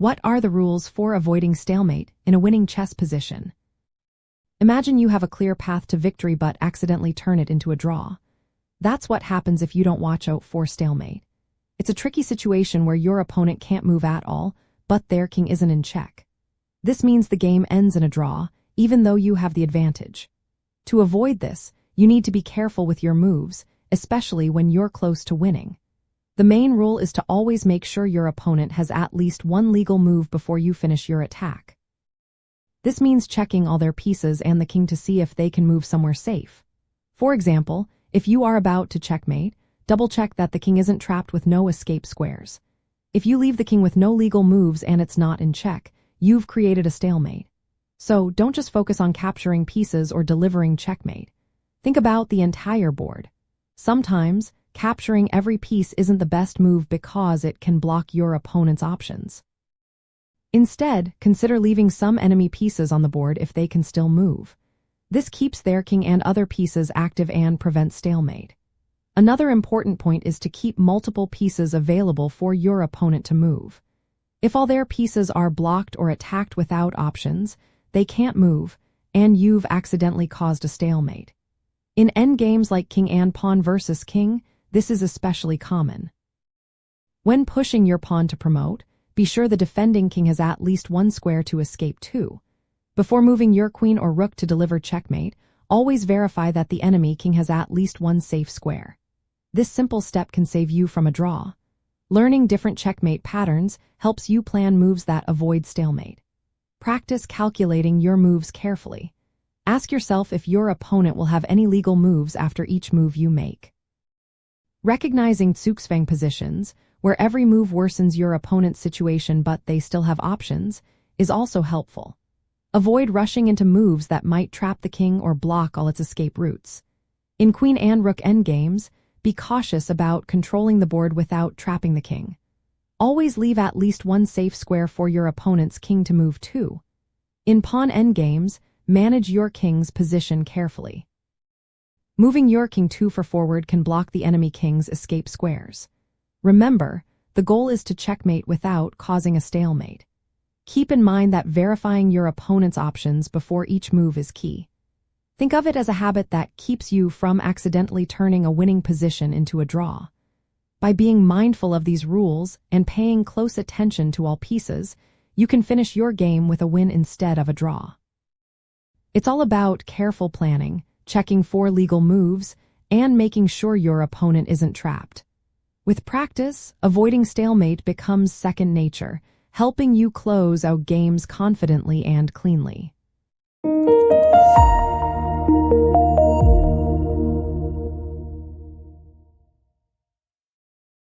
What are the rules for avoiding stalemate in a winning chess position? Imagine you have a clear path to victory but accidentally turn it into a draw. That's what happens if you don't watch out for stalemate. It's a tricky situation where your opponent can't move at all, but their king isn't in check. This means the game ends in a draw, even though you have the advantage. To avoid this, you need to be careful with your moves, especially when you're close to winning. The main rule is to always make sure your opponent has at least one legal move before you finish your attack. This means checking all their pieces and the king to see if they can move somewhere safe. For example, if you are about to checkmate, double-check that the king isn't trapped with no escape squares. If you leave the king with no legal moves and it's not in check, you've created a stalemate. So don't just focus on capturing pieces or delivering checkmate. Think about the entire board. Sometimes, capturing every piece isn't the best move because it can block your opponent's options. Instead, consider leaving some enemy pieces on the board if they can still move. This keeps their king and other pieces active and prevents stalemate. Another important point is to keep multiple pieces available for your opponent to move. If all their pieces are blocked or attacked without options, they can't move, and you've accidentally caused a stalemate. In endgames like king and pawn versus king, this is especially common. When pushing your pawn to promote, be sure the defending king has at least one square to escape to. Before moving your queen or rook to deliver checkmate, always verify that the enemy king has at least one safe square. This simple step can save you from a draw. Learning different checkmate patterns helps you plan moves that avoid stalemate. Practice calculating your moves carefully. Ask yourself if your opponent will have any legal moves after each move you make. Recognizing zugzwang positions, where every move worsens your opponent's situation but they still have options, is also helpful. Avoid rushing into moves that might trap the king or block all its escape routes. In queen and rook endgames, be cautious about controlling the board without trapping the king. Always leave at least one safe square for your opponent's king to move to. In pawn endgames, manage your king's position carefully. Moving your king too far forward can block the enemy king's escape squares. Remember, the goal is to checkmate without causing a stalemate. Keep in mind that verifying your opponent's options before each move is key. Think of it as a habit that keeps you from accidentally turning a winning position into a draw. By being mindful of these rules and paying close attention to all pieces, you can finish your game with a win instead of a draw. It's all about careful planning, checking for legal moves, and making sure your opponent isn't trapped. With practice, avoiding stalemate becomes second nature, helping you close out games confidently and cleanly.